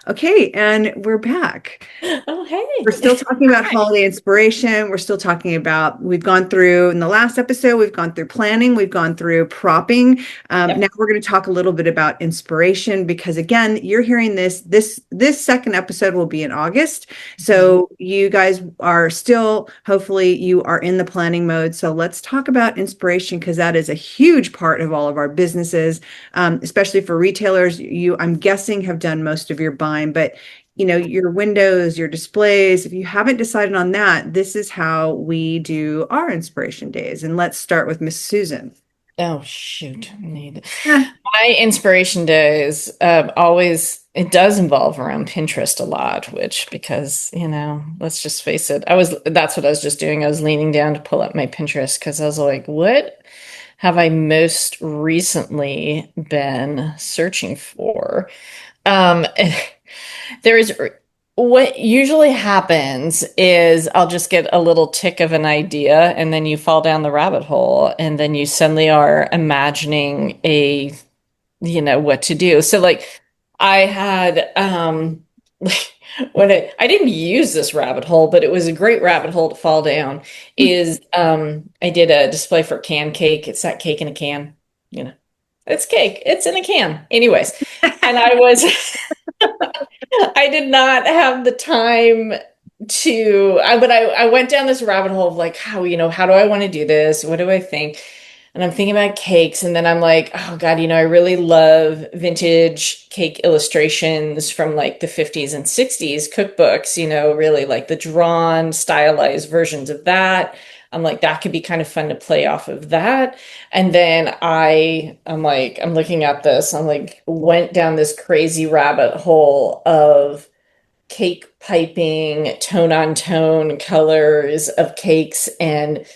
Okay, and we're back. Oh, We're still hey. talking about holiday inspiration. We're still talking about, we've gone through in the last episode, we've gone through planning, we've gone through propping. Now Yep. we're going to talk a little bit about inspiration because again, you're hearing this second episode will be in August. Mhm. So you guys are still, hopefully you are in the planning mode. So let's talk about inspiration because that is a huge part of all of our businesses, especially for retailers. You, I'm guessing, have done most of your buying, but your windows, your displays, if you haven't decided on that, this is how we do our inspiration days. And let's start with Miss Susan. Oh, shoot. I need Eh, my inspiration days always it does involve around Pinterest a lot, which because, let's just face it. That's what I was just doing. I was leaning down to pull up my Pinterest because I was like, what have I most recently been searching for? Um, there is what usually happens is I'll just get a little tick of an idea and then you fall down the rabbit hole and then you suddenly are imagining what to do. So like I had when I didn't use this rabbit hole, but it was a great rabbit hole to fall down is I did a display for can cake. It's that cake in a can, you know. It's cake. It's in a can. Anyways, and I did not have the time but I went down this rabbit hole of like, how do I want to do this? What do I think? And I'm thinking about cakes. And then I'm like, oh God, I really love vintage cake illustrations from like the 50s and 60s cookbooks, really like the drawn, stylized versions of that. I'm like, that could be kind of fun to play off of that. And then I'm like, I'm looking at this, I'm like, went down this crazy rabbit hole of cake piping, tone on tone colors of cakes and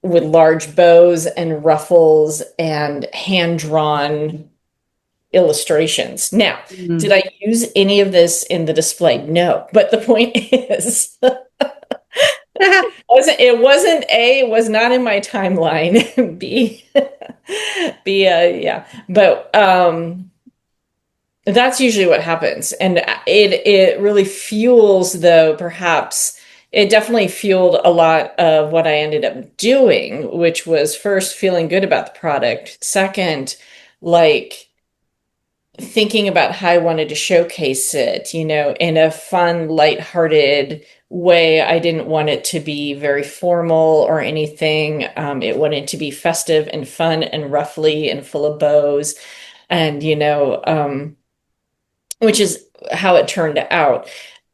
with large bows and ruffles and hand drawn illustrations. Now, did mm. I use any of this in the display? No. But the point is, wasn't A, it was not in my timeline. B, yeah. But that's usually what happens. And it really fuels, though, perhaps it definitely fueled a lot of what I ended up doing, which was first feeling good about the product. Second, like thinking about how I wanted to showcase it, in a fun, lighthearted way. I didn't want it to be very formal or anything. It wanted to be festive and fun and ruffly and full of bows. And, which is how it turned out.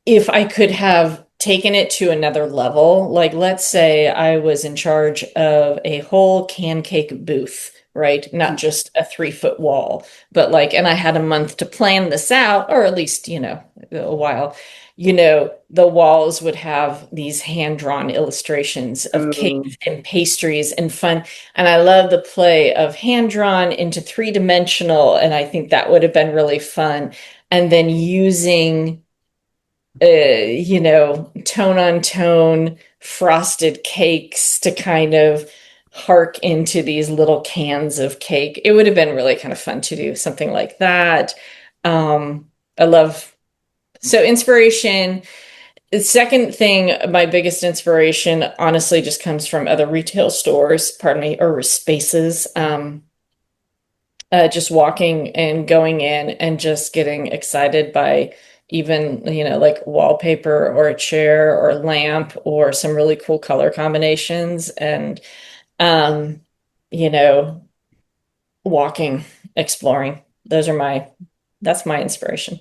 If I could have taken it to another level, like let's say I was in charge of a whole can cake booth, right? Not just a 3 foot wall, but like, and I had a month to plan this out, or at least, a while. The walls would have these hand drawn illustrations of Oh, cakes and pastries and fun. And I love the play of hand drawn into 3 dimensional. And I think that would have been really fun. And then using tone on tone frosted cakes to kind of hark into these little cans of cake. It would have been really kind of fun to do something like that. I love so inspiration. The second thing, my biggest inspiration honestly just comes from other retail stores, pardon me, or spaces. Just walking and going in and just getting excited by even, like wallpaper or a chair or a lamp or some really cool color combinations and, um, you know, walking, exploring. That's my inspiration.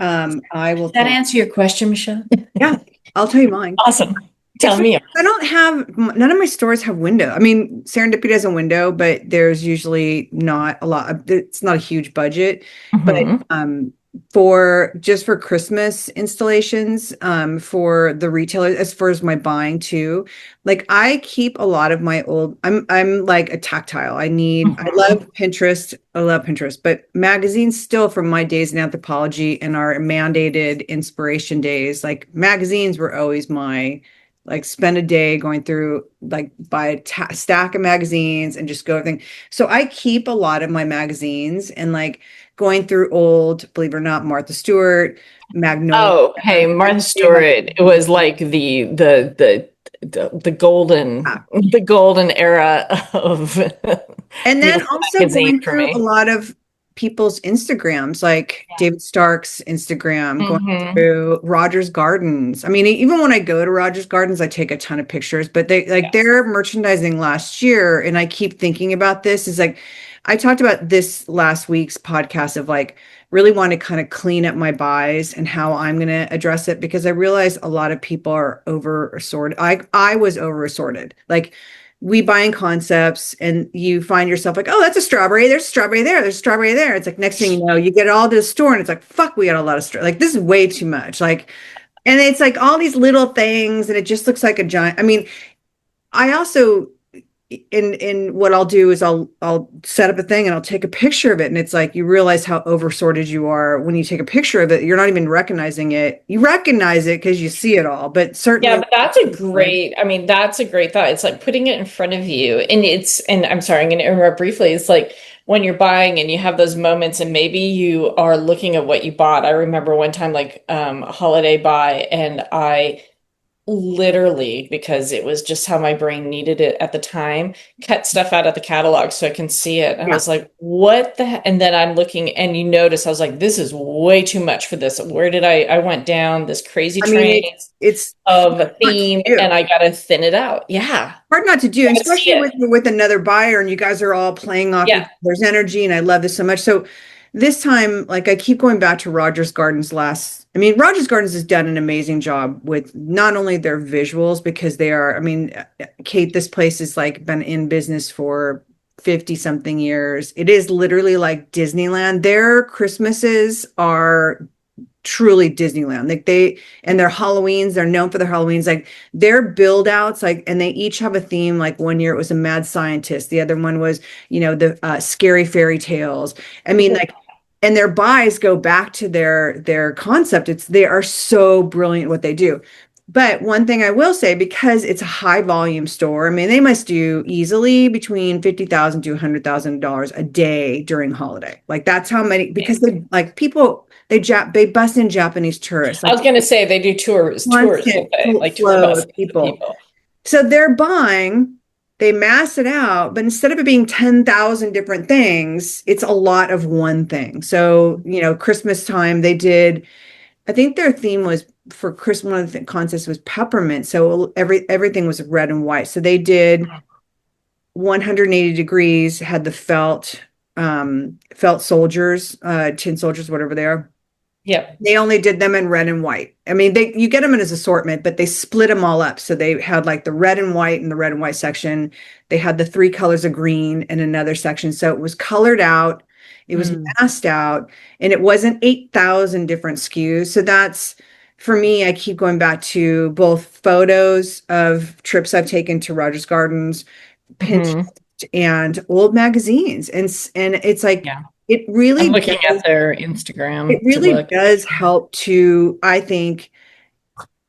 I will Does that tell you. answer your question, Michelle? Yeah, I'll tell you mine. Awesome. Tell Except me. I don't have, none of my stores have window. I mean, Serendipity has a window, but there's usually not a lot of, it's not a huge budget. But Mhm. for just for Christmas installations, for the retailers, as far as my buying too, like I keep a lot of my old, I'm like a tactile. I Mhm. love Pinterest. I love Pinterest, but magazines still from my days in anthropology and our mandated inspiration days, like magazines were always my like spend a day going through like buy a stack of magazines and just go everything. So I keep a lot of my magazines and like going through old, believe it or not, Martha Stewart, Magnolia. Oh, hey, Martha Like, Stewart. It was like the golden era of and then beautiful also magazine going for through a me. lot of people's Instagrams, like David Stark's Instagram, going Hmm. through Rogers Gardens. I mean, even when I go to Rogers Gardens, I take a ton of pictures, but they like Yes. their merchandising last year, and I keep thinking about this, is like I talked about this last week's podcast of like really want to kind of clean up my buys and how I'm going to address it because I realize a lot of people are over assorted. I was over assorted. Like we buy in concepts and you find yourself like, oh, that's a strawberry. There's a strawberry there. There's a strawberry there. It's like next thing you know, you get it all to the store and it's like, fuck, we got a lot of like this is way too much. Like, and it's like all these little things and it just looks like a giant. I mean, I also in what I'll do is I'll set up a thing and I'll take a picture of it and it's like you realize how oversorted you are when you take a picture of it. You're not even recognizing it. You recognize it because you see it all, but Yeah, certainly but that's a great, I mean, that's a great thought. It's like putting it in front of you. And I'm sorry, I'm going to interrupt briefly. It's like when you're buying and you have those moments and maybe you are looking at what you bought. I remember one time, like a holiday buy, and I literally, because it was just how my brain needed it at the time, cut stuff out of the catalog so I can see it. I yeah. was like, what the heck? And then I'm looking and you notice I was like, this is way too much for this. Where did I went down this crazy I mean, train it's of a hard to theme and do. I gotta thin it out. Yeah. Hard not to do, Gotta see especially it. with another buyer and you guys are all playing off each Yeah. other's energy. And I love this so much. So this time, like I keep going back to Rogers Gardens I mean, Rogers Gardens has done an amazing job with not only their visuals because they are, I mean, Kate, this place has like been in business for 50 something years. It is literally like Disneyland. Their Christmases are truly Disneyland. Like they and their Halloweens, they're known for their Halloweens. Like their build outs, like, and they each have a theme. Like one year it was a mad scientist, the other one was, the scary fairy tales. I mean, like, and their buys go back to their concept. They are so brilliant what they do. But one thing I will say, because it's a high volume store, I mean, they must do easily between $50,000 to $100,000 a day during holiday. Like that's how many, because they like people, they bust in Japanese tourists, I like was gonna say they do tours, constant don't they? Like tour flow buses of of people. people. So they mass it out, but instead of it being 10,000 different things, it's a lot of one thing. So, Christmas time, I think their theme was for Christmas, one of the contests was peppermint. So everything was red and white. So they did 180 degrees, had the felt soldiers, tin soldiers, whatever they are. Yep. They only did them in red and white. I mean, you get them in as assortment, but they split them all up. So they had like the red and white in the red and white section. They had the three colors of green in another section. So it was colored out, it was Mm. masked out, and it wasn't 8,000 different SKUs. So that's for me, I keep going back to both photos of trips I've taken to Rogers Gardens, Pinterest, Hmm. and old magazines. And it's like Yeah. it I'm really looking does at their it Instagram to really look. does help to, I think,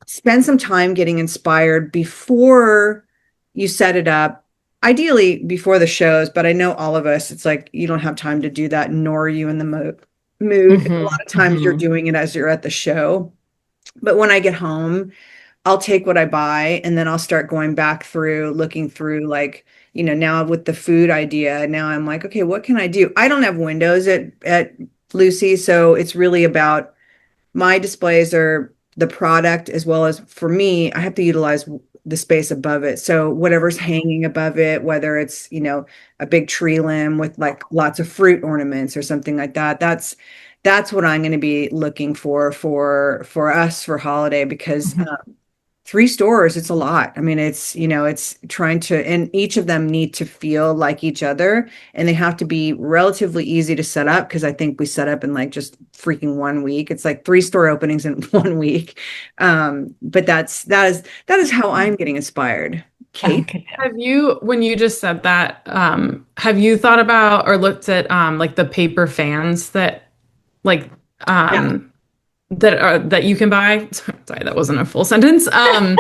spend some time getting inspired before you set it up. Ideally before the shows, but I know all of us, it's like you don't have time to do that, nor are you in the mood. A Hmm. lot of times you're Hmm. doing it as you're at the show. But when I get home, I'll take what I buy and then I'll start going back through, looking through like, now with the food idea, now I'm like, okay, what can I do? I don't have windows at Lucy, so it's really about my displays are the product as well as for me, I have to utilize the space above it. So whatever's hanging above it, whether it's, a big tree limb with like lots of fruit ornaments or something like that, that's what I'm going to be looking for us for holiday because Hmm. three stores, it's a lot. I mean, it's trying to, and each of them need to feel like each other and they have to be relatively easy to set up because I think we set up in like just freaking 1 week. It's like three store openings in 1 week. But that is how I'm getting inspired. Kate? Okay. When you just said that, have you thought about or looked at like the paper fans that like Yeah. that you can buy? Sorry, that wasn't a full sentence. I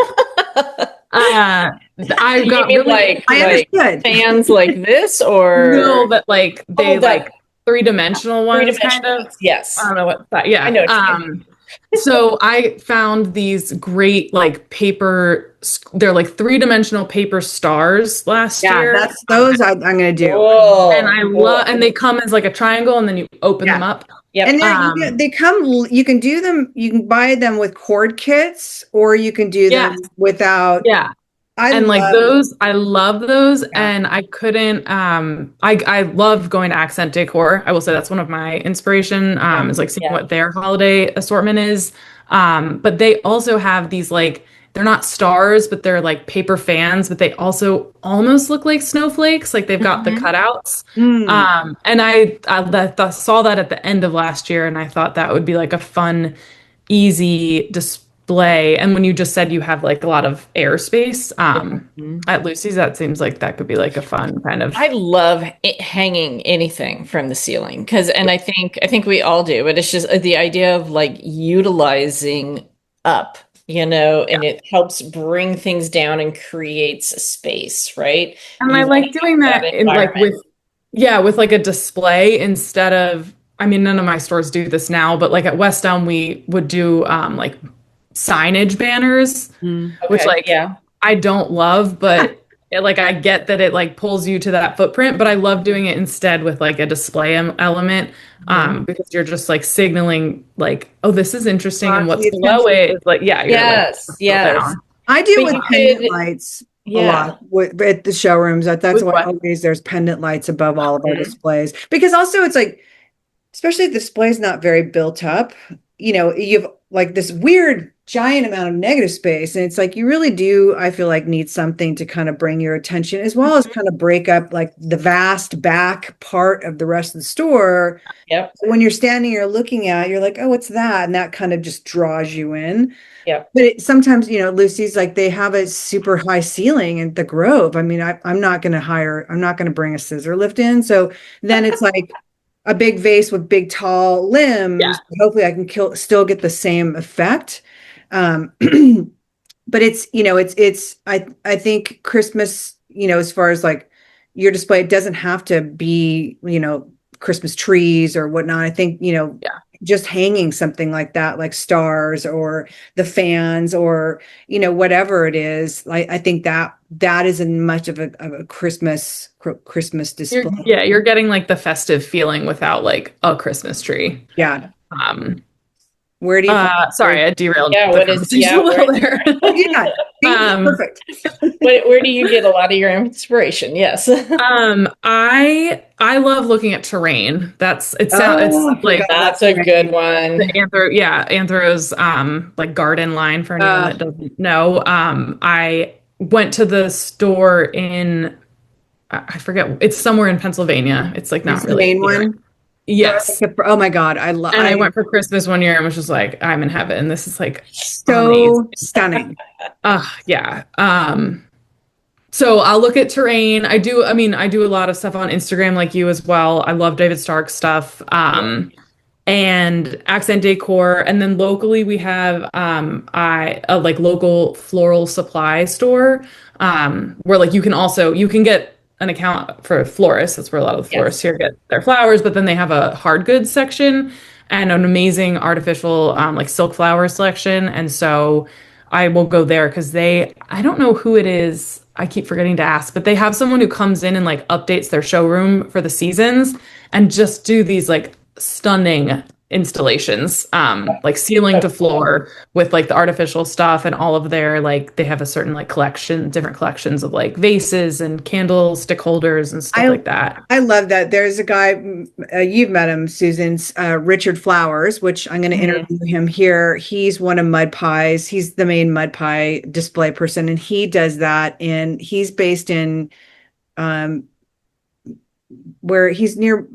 You got mean really I like understood. fans like this no, or but like oh they like that three-dimensional ones, kind Three-dimensional of. ones. Yes. I don't know what that. Yeah. I know what you mean. So I found these great like paper. They're like three-dimensional paper stars last Yeah, year. that's those I'm going to do. And I love, and they come as like a triangle, and then you open them Yeah. up. Yep. And they come, you can do them, you can buy them with cord kits, or you can do them Yes. without. Yeah. I And like love, those, I love those. yeah. And I couldn't, I love going to Accent Decor. I will say that's one of my inspiration, is like seeing Yeah. what their holiday assortment is. But they also have these like, they're not stars, but they're like paper fans, but they also almost look like snowflakes. Like they've got the cutouts. And I saw that at the end of last year, and I thought that would be like a fun, easy display. And when you just said you have like a lot of airspace, at Lucy's, that seems like that could be like a fun kind of. I love hanging anything from the ceiling and I think we all do, but it's just the idea of like utilizing up, and it helps bring things down and creates a space, right? And You I like want doing that in like environment. with like a display instead of, I mean, none of my stores do this now, but like at West Elm, we would do like signage banners, which Okay, like yeah. I don't love, but like I get that it like pulls you to that footprint, but I love doing it instead with like a display element, because you're just like signaling like, oh, this is interesting, and what's The below it is like, yeah, you're Yes, like, yes. I do But with you pendant could- lights a Yeah. lot at the showrooms. That's With why what? always there's pendant lights above all of our displays. Because also it's like, especially if the display's not very built up, you've like this weird giant amount of negative space. And it's like you really do, I feel like, need something to kind of bring your attention, as well as kind of break up like the vast back part of the rest of the store. Yep. When you're standing, you're looking at, you're like, oh, what's that? And that kind of just draws you in. Yep. But sometimes, Lucy's like they have a super high ceiling at the Grove. I mean, I'm not going to bring a scissor lift in. So then it's like a big vase with big tall limbs. Yeah. Hopefully I can still get the same effect. But I think Christmas, as far as like your display, it doesn't have to be, Christmas trees or whatnot. I think, just hanging something like that, like stars or the fans or, whatever it is, I think that isn't much of a Christmas display. You're getting like the festive feeling without like a Christmas tree. Yeah. Um, Where do you sorry, I derailed. Yeah, the what is- conversation yeah, a little where- there. yeah, perfect. Where do you get a lot of your inspiration? Yes. I love looking at terrain. It's like That's a good one. the Anthro's like garden line for anyone that doesn't know. I went to the store in I forget, it's somewhere in Pennsylvania. It's like not It's the really main here. one. Yes. Oh my God, I love. And I went for Christmas one year and was just like, I'm in heaven. This is like so amazing. stunning. Yeah. So I'll look at terrain. I do a lot of stuff on Instagram like you as well. I love David Stark stuff. And Accent Decor. And then locally we have a like local floral supply store where like you can get an account for florists. That's where a lot of the florists here get their flowers, but then they have a hard goods section and an amazing artificial like silk flower selection. And so I will go there because I don't know who it is. I keep forgetting to ask, but they have someone who comes in and like updates their showroom for the seasons and just do these like stunning installations, like ceiling to floor with like the artificial stuff and all of their like they have a certain like different collections of like vases and candlestick holders and stuff like that. I love that. There's a guy, you've met him, Susan, Richard Flowers, which I'm going to interview him here. He's one of Mud Pie's. He's the main Mud Pie display person, and he does that. And he's based in where he's near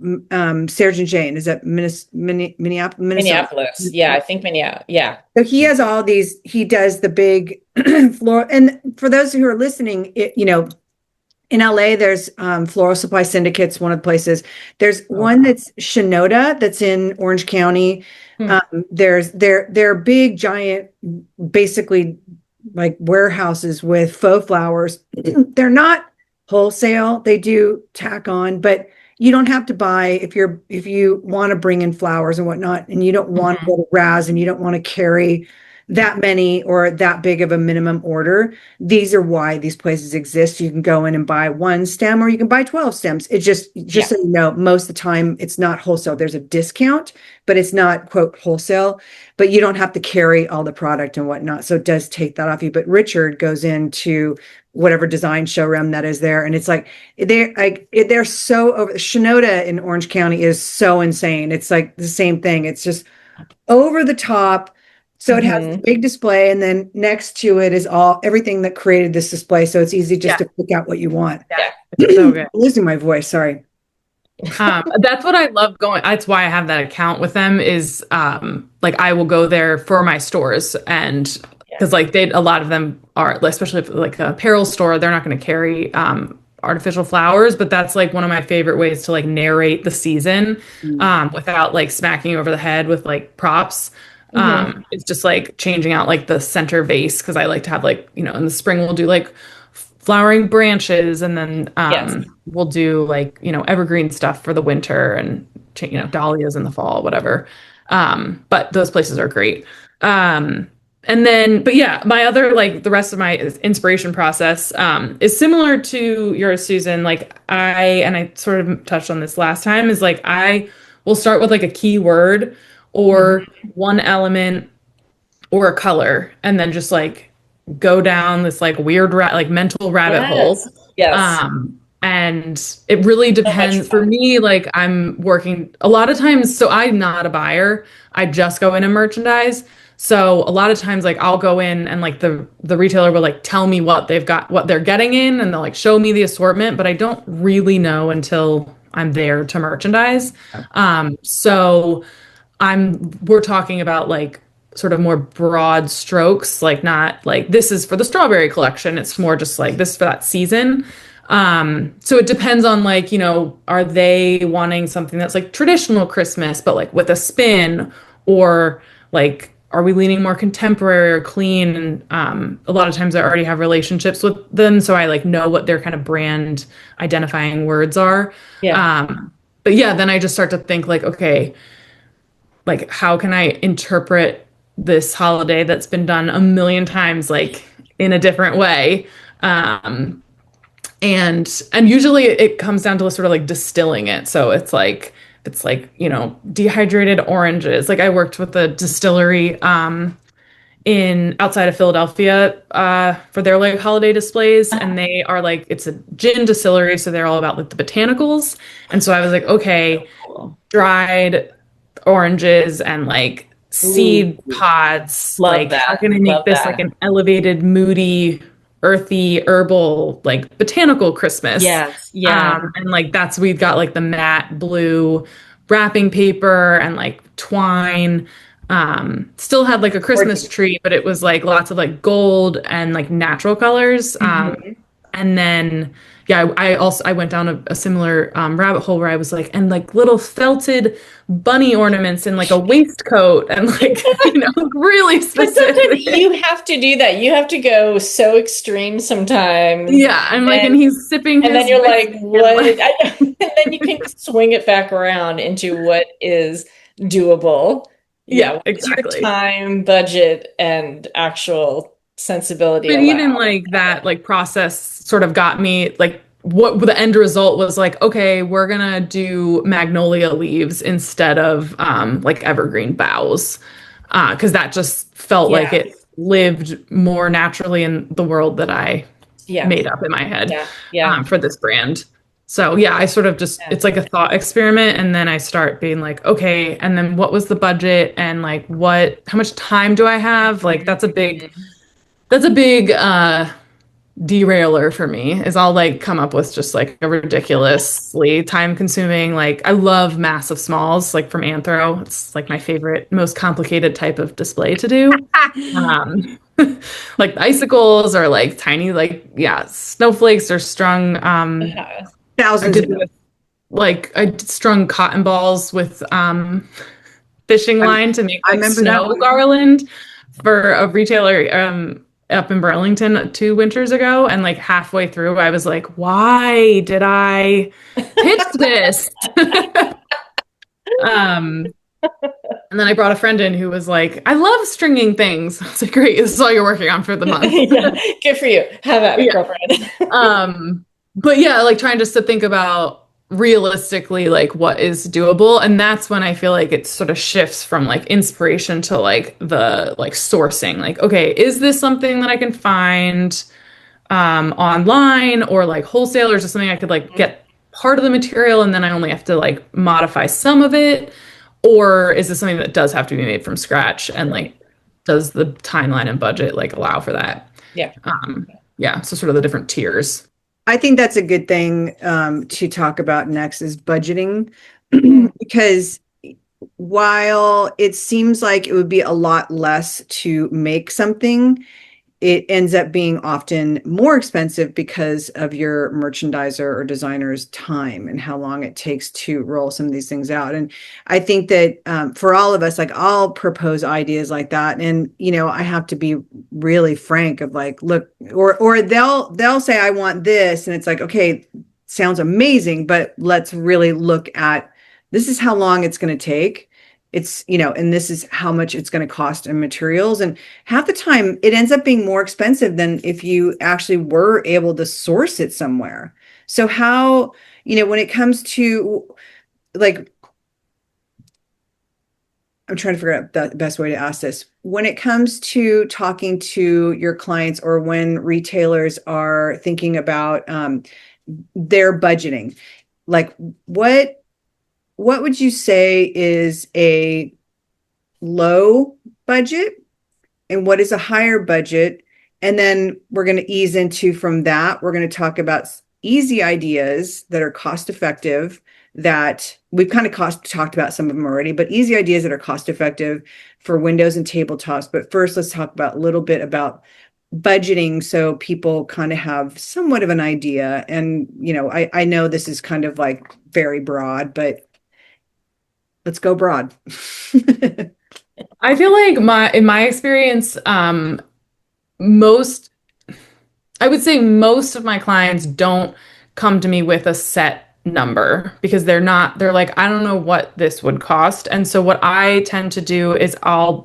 Serge and Jane. Is that Minneapolis? Minneapolis. Yeah, I think Minneapolis. Yeah. So he has all these, he does the big floral. And for those who are listening, in LA, there's Floral Supply Syndicate's one of the places. There's one that's Shinoda that's in Orange County. They're big, giant, basically like warehouses with faux flowers. They're not wholesale. They do tack on, but you don't have to buy if you want to bring in flowers and whatnot, and you don't want to go to Raz and you don't want to carry that many or that big of a minimum order. These are why these places exist. You can go in and buy one stem or you can buy 12 stems. It's just so you know, most of the time it's not wholesale. There's a discount, but it's not quote wholesale, but you don't have to carry all the product and whatnot. So it does take that off you. But Richard goes into whatever design showroom that is there. And it's like, they're so over. Shinoda in Orange County is so insane. It's like the same thing. It's just over the top. So it has a big display, and then next to it is everything that created this display. So it's easy just to pick out what you want. Yeah, it's so good. I'm losing my voice. Sorry. That's what I love going. That's why I have that account with them is like I will go there for my stores, and because like a lot of them are, especially if like a apparel store, they're not going to carry artificial flowers, but that's like one of my favorite ways to like narrate the season without like smacking you over the head with like props. It's just like changing out like the center vase because I like to have like, you know, in the spring we'll do like flowering branches, and then we'll do like, you know, evergreen stuff for the winter, and you know, dahlias in the fall, whatever. But those places are great. And then, but yeah, my other, like the rest of my inspiration process is similar to yours, Susan. Like I sort of touched on this last time, is like I will start with like a keyword or one element or a color, and then just like go down this like weird like mental rabbit hole. Yes. And it really depends for me. Like I'm working a lot of times, so I'm not a buyer. I just go in and merchandise. So a lot of times like I'll go in and like the retailer will like tell me what they've got, what they're getting in, and they'll like show me the assortment, but I don't really know until I'm there to merchandise. So we're talking about like sort of more broad strokes, like not like this is for the strawberry collection. It's more just like this for that season. So it depends on like, you know, are they wanting something that's like traditional Christmas, but like with a spin, or like, are we leaning more contemporary or clean? And a lot of times I already have relationships with them, so I like know what their kind of brand identifying words are. But yeah, then I just start to think like, okay, like how can I interpret this holiday that's been done a million times, like in a different way? And usually it comes down to sort of like distilling it. So it's like, you know, dehydrated oranges. Like I worked with a distillery in outside of Philadelphia for their like holiday displays, and they are like, it's a gin distillery, so they're all about like the botanicals. And so I was like, okay, dried oranges and like seed pods. Love like that. How can I make Love this that. like an elevated, moody, earthy, herbal, like botanical Christmas? And like we've got like the matte blue wrapping paper and like twine. Still had like a Christmas tree, but it was like lots of like gold and like natural colors. And then I went down a similar rabbit hole where I was like, and like little felted bunny ornaments in like a waistcoat, and like, you know, really specific. You have to do that. You have to go so extreme sometimes. Yeah, I'm like, and he's sipping, and then you're like, what? And then you can swing it back around into what is doable. Yeah, exactly. Your time, budget, and actual sensibility. But even like that, like process sort of got me like what the end result was like, okay, we're gonna do magnolia leaves instead of like evergreen boughs. Because that just felt like it lived more naturally in the world that I made up in my head for this brand. So yeah, I sort of just, it's like a thought experiment. And then I start being like, okay, and then what was the budget, and like how much time do I have? Like that's a big derailer for me, is I'll like come up with just like a ridiculously time consuming, like I love massive smalls, like from Anthro. It's like my favorite, most complicated type of display to do. Like icicles or like tiny, like snowflakes are strung thousands I strung cotton balls with fishing line to make like snow garland for a retailer up in Burlington 2 winters ago, and like halfway through, I was like, "Why did I pitch this?" um, and then I brought a friend in who was like, "I love stringing things." I was like, "Great, this is all you're working on for the month." Yeah, good for you. Have at it, Yeah. girlfriend. But yeah, like trying just to think about realistically like what is doable, and that's when I feel like it sort of shifts from like inspiration to like the like sourcing. Like, okay, is this something that I can find online or like wholesale, or is this something I could like get part of the material and then I only have to like modify some of it? Or is this something that does have to be made from scratch, and like does the timeline and budget like allow for that? Yeah. Yeah, so sort of the different tiers. I think that's a good thing to talk about next is budgeting, because while it seems like it would be a lot less to make something, it ends up being often more expensive because of your merchandiser or designer's time and how long it takes to roll some of these things out. And I think that for all of us, like I'll propose ideas like that, and I have to be really frank of like, look, or they'll say I want this, and it's like, okay, sounds amazing, but let's really look at this is how long it's going to take. It's, and this is how much it's going to cost in materials. And half the time it ends up being more expensive than if you actually were able to source it somewhere. So how, when it comes to like, I'm trying to figure out the best way to ask this. When it comes to talking to your clients, or when retailers are thinking about their budgeting, like what would you say is a low budget and what is a higher budget? And then we're going to ease into from that. We're going to talk about easy ideas that are cost effective, that we've kind of talked about some of them already, but easy ideas that are cost effective for windows and tabletops. But first, let's talk about a little bit about budgeting so people kind of have somewhat of an idea. And, I know this is kind of like very broad, but let's go broad. I feel like in my experience, most I would say most of my clients don't come to me with a set number, because they're like, I don't know what this would cost. And so what I tend to do is I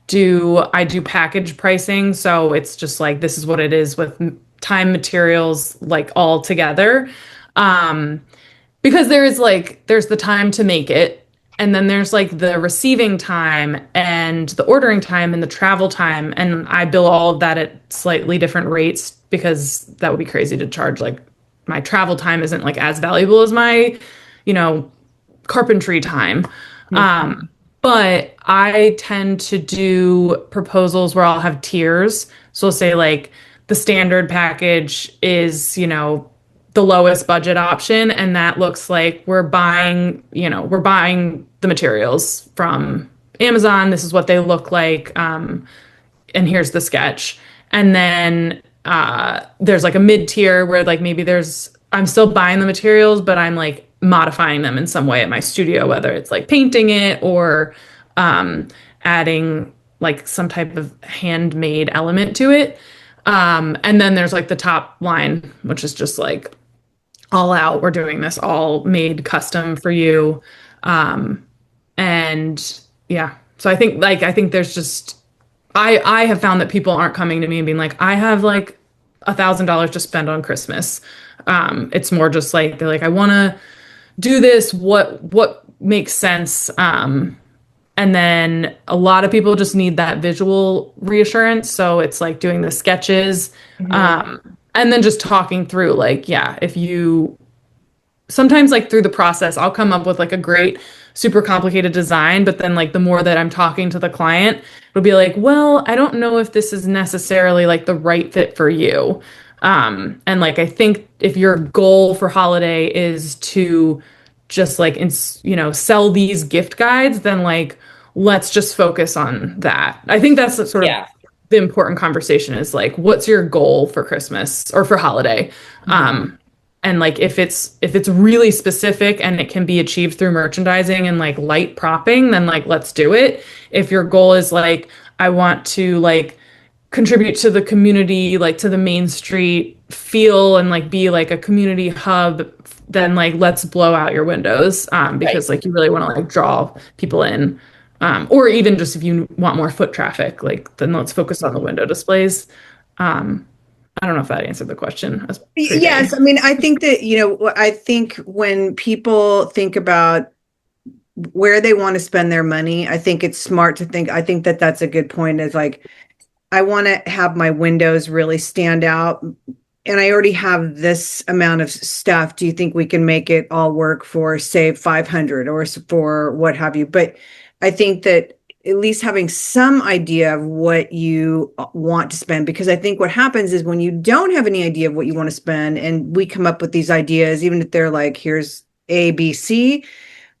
do package pricing. So it's just like, this is what it is with time, materials, like all together. Because there's the time to make it, and then there's like the receiving time and the ordering time and the travel time, and I bill all of that at slightly different rates, because that would be crazy to charge like my travel time isn't like as valuable as my carpentry time. But I tend to do proposals where I'll have tiers. So I'll say like the standard package is the lowest budget option, and that looks like we're buying the materials from Amazon. This is what they look like, and here's the sketch. And then there's like a mid-tier where like maybe I'm still buying the materials, but I'm like modifying them in some way at my studio, whether it's like painting it or adding like some type of handmade element to it. And then there's like the top line, which is just like all out. We're doing this all made custom for you. And yeah, so I think there's just, I have found that people aren't coming to me and being like, I have like $1,000 to spend on Christmas. It's more just like, they're like, I want to do this. What makes sense? And then a lot of people just need that visual reassurance. So it's like doing the sketches, and then just talking through like, yeah, sometimes like through the process, I'll come up with like a great, super complicated design, but then like the more that I'm talking to the client, it'll be like, well, I don't know if this is necessarily like the right fit for you. And like, I think if your goal for holiday is to just like, sell these gift guides, then like, let's just focus on that. I think that's sort of the important conversation is like, what's your goal for Christmas or for holiday? And like, if it's really specific and it can be achieved through merchandising and like light propping, then like, let's do it. If your goal is like, I want to like contribute to the community, like to the Main Street feel and like be like a community hub, then like let's blow out your windows Right. because like you really want to like draw people in. Or even just if you want more foot traffic, like then let's focus on the window displays. Um, I don't know if that answered the question. That's pretty Yes, vague. I mean, I think that, I think when people think about where they want to spend their money, I think it's smart to think, I think that that's a good point is like, I want to have my windows really stand out. And I already have this amount of stuff. Do you think we can make it all work for, say, 500 or for what have you? But I think that at least having some idea of what you want to spend, because I think what happens is when you don't have any idea of what you want to spend and we come up with these ideas, even if they're like, here's A, B, C,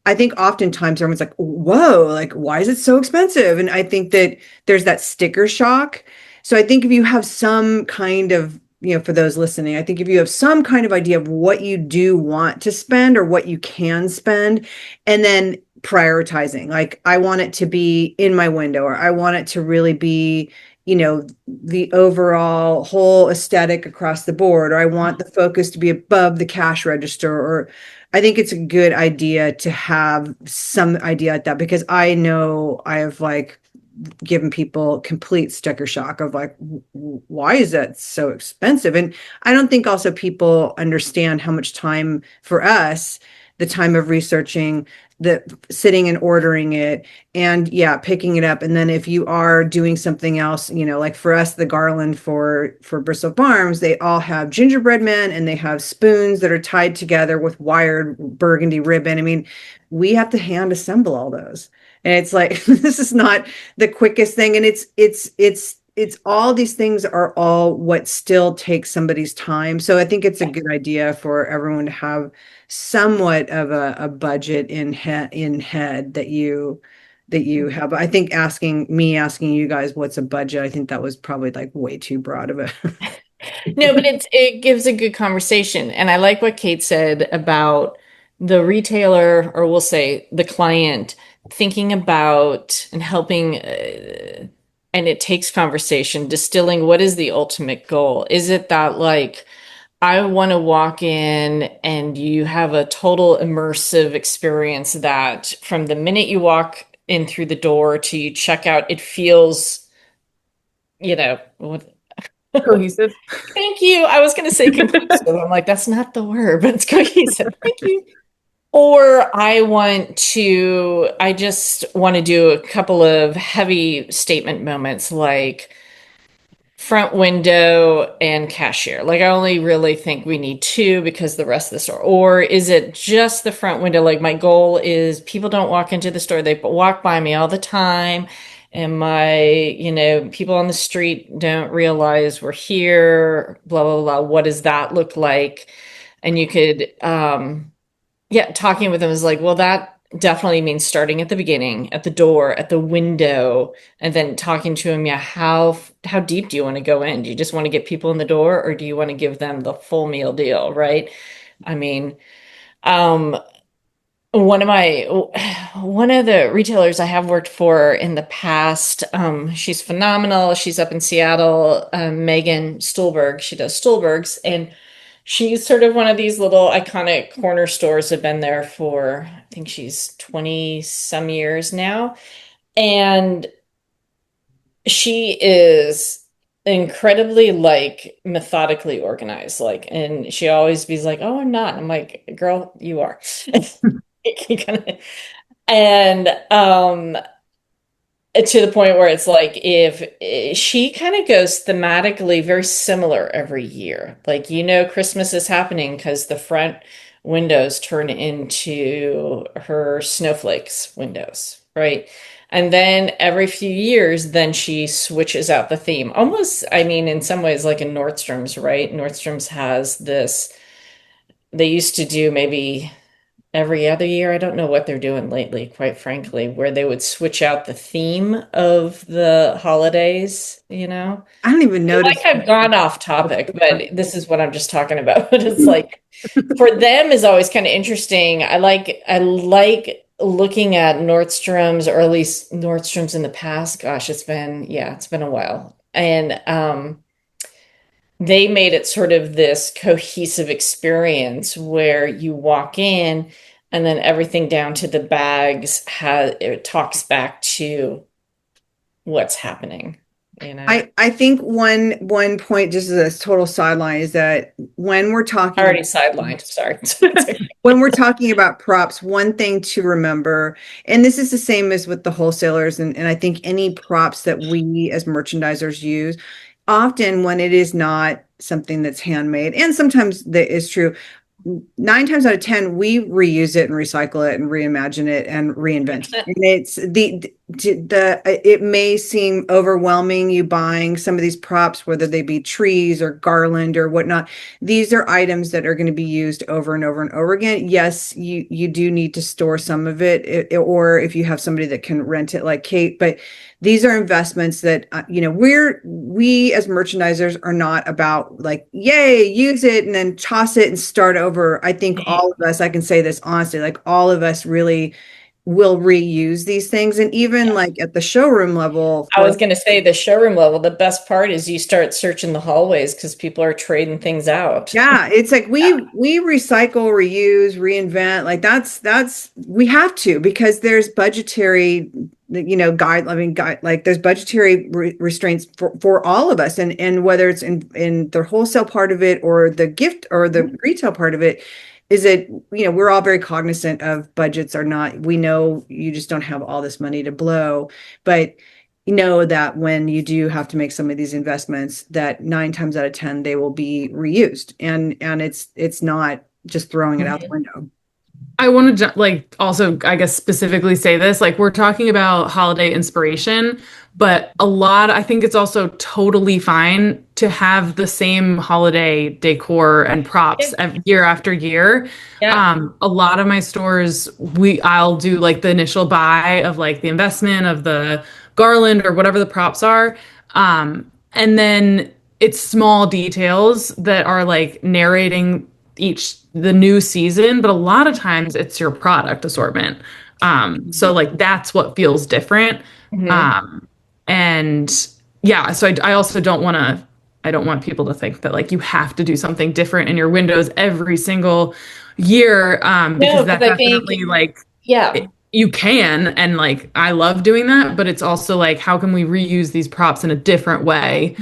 I think oftentimes everyone's like, whoa, like, why is it so expensive? And I think that there's that sticker shock. So I think if you have some kind of, for those listening, I think if you have some kind of idea of what you do want to spend or what you can spend, and then prioritizing, like, I want it to be in my window, or I want it to really be, the overall whole aesthetic across the board, or I want the focus to be above the cash register, or I think it's a good idea to have some idea like that because I know I have like given people complete sticker shock of like, why is that so expensive? And I don't think also people understand how much time for us, the time of researching, the sitting and ordering it, and yeah, picking it up. And then if you are doing something else, like for us, the garland for Bristol Farms, they all have gingerbread men and they have spoons that are tied together with wired burgundy ribbon. I mean, we have to hand assemble all those. And it's like this is not the quickest thing. And it's all these things are all what still takes somebody's time. So I think it's a good idea for everyone to have somewhat of a budget in head that you have. I think asking you guys what's a budget, I think that was probably like way too broad of a No, but it gives a good conversation. And I like what Kate said about the retailer, or we'll say the client, thinking about and helping, and it takes conversation, distilling what is the ultimate goal? Is it that like I want to walk in and you have a total immersive experience that from the minute you walk in through the door to you check out, it feels, what Cohesive. thank you. I was going to say conclusive. I'm like, that's not the word, but it's cohesive. Thank you. Or I just want to do a couple of heavy statement moments like front window and cashier. Like, I only really think we need two because the rest of the store. Or is it just the front window? Like, my goal is people don't walk into the store, they walk by me all the time. And people on the street don't realize we're here, blah, blah, blah. What does that look like? And you could, yeah, talking with them is like, well, that definitely means starting at the beginning, at the door, at the window, and then talking to them. Yeah, how deep do you want to go in? Do you just want to get people in the door, or do you want to give them the full meal deal, right? I mean, um, one of the retailers I have worked for in the past, she's phenomenal. She's up in Seattle, Megan Stolberg. She does Stolbergs, and she's sort of one of these little iconic corner stores have been there for, I think she's 20 some years now. And she is incredibly like methodically organized. Like, and she always be like, oh, I'm not. I'm like, girl, you are. You kinda- and to the point where it's like if she kind of goes thematically very similar every year, like Christmas is happening because the front windows turn into her snowflakes windows, right? And then every few years then she switches out the theme, almost, I mean, in some ways like in Nordstrom's, right? Nordstrom's has this, they used to do maybe every other year. I don't know what they're doing lately, quite frankly, where they would switch out the theme of the holidays, I don't even Like, notice. I've gone off topic, but this is what I'm just talking about. But it's like for them is always kind of interesting. I like looking at Nordstrom's, or at least Nordstrom's in the past. Gosh, it's been a while. And they made it sort of this cohesive experience where you walk in and then everything down to the bags has it talks back to what's happening, you know. I think one point, just as a total sideline, is that when we're talking Already sidelined, sorry. when we're talking about props, one thing to remember, and this is the same as with the wholesalers, and I think any props that we as merchandisers use, often when it is not something that's handmade, and sometimes that is true, 9 times out of 10, we reuse it and recycle it and reimagine it and reinvent it. And it's it may seem overwhelming you buying some of these props, whether they be trees or garland or whatnot. These are items that are going to be used over and over and over again. Yes, you do need to store some of it, or if you have somebody that can rent it like Kate, but these are investments that we as merchandisers are not about like, yay, use it and then toss it and start over. I think all of us, I can say this honestly, like all of us really will reuse these things. And even like at the showroom level, I was going to say the showroom level, the best part is you start searching the hallways because people are trading things out. yeah, it's like we recycle, reuse, reinvent. Like that's we have to, because there's budgetary, like there's budgetary restraints for all of us, and whether it's in the wholesale part of it or the gift or the retail part of it, is it, we're all very cognizant of budgets are not, we know you just don't have all this money to blow, but you know that when you do have to make some of these investments, that 9 times out of 10 they will be reused, and it's not just throwing it out the window. I want to like also, I guess, specifically say this, like we're talking about holiday inspiration, but I think it's also totally fine to have the same holiday decor and props year after year. Yeah. A lot of my stores, I'll do like the initial buy of like the investment of the garland or whatever the props are. And then it's small details that are like narrating the new season, but a lot of times it's your product assortment. So like that's what feels different. And yeah, so I also I don't want people to think that like you have to do something different in your windows every single year, because that I think, definitely like, yeah, you can, and like I love doing that, but it's also like how can we reuse these props in a different way?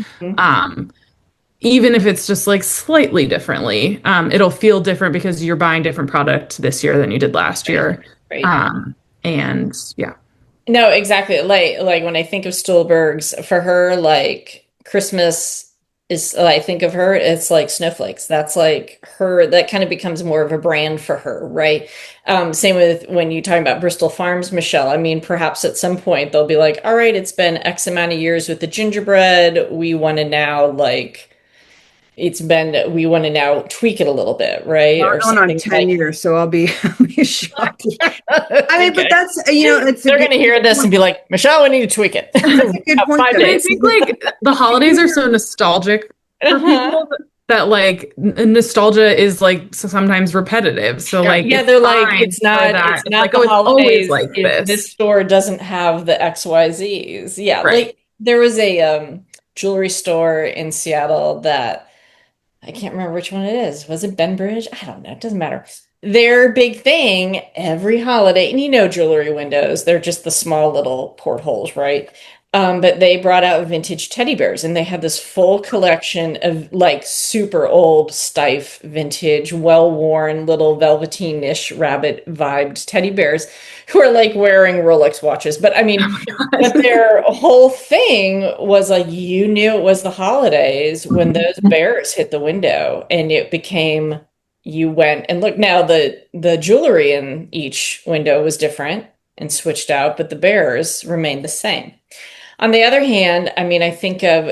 Even if it's just like slightly differently, it'll feel different because you're buying different product this year than you did last year. right. And yeah. No, exactly. Like when I think of Stolberg's, for her, like Christmas is, I think of her, it's like snowflakes. That's like her, that kind of becomes more of a brand for her, right? Same with when you talk about Bristol Farms, Michelle. I mean, perhaps at some point they'll be like, all right, it's been X amount of years with the gingerbread. We want to now we want to now tweak it a little bit, right? We're Or going on something 10 like, years, so I'll be shocked. I mean, but okay. that's, it's They're going to hear this and be like, Michelle, we need to tweak it. that's a good point. 5 Though. I days. think like the holidays are so nostalgic for people that like nostalgia is like sometimes repetitive. So like Yeah, it's they're like, fine it's for not that. it's It's not like, the oh, it's always holidays like if this this. store doesn't have the XYZs. Yeah, Right. like there was a jewelry store in Seattle that I can't remember which one it is. Was it Benbridge? I don't know. It doesn't matter. Their big thing every holiday, and jewelry windows, they're just the small little portholes, right? But they brought out vintage teddy bears and they had this full collection of like super old, stiff, vintage, well-worn little velveteen-ish rabbit vibed teddy bears who are like wearing Rolex watches. But I mean, but their whole thing was like you knew it was the holidays when those bears hit the window and it became you went and look now the jewelry in each window was different and switched out, but the bears remained the same. On the other hand, I mean, I think of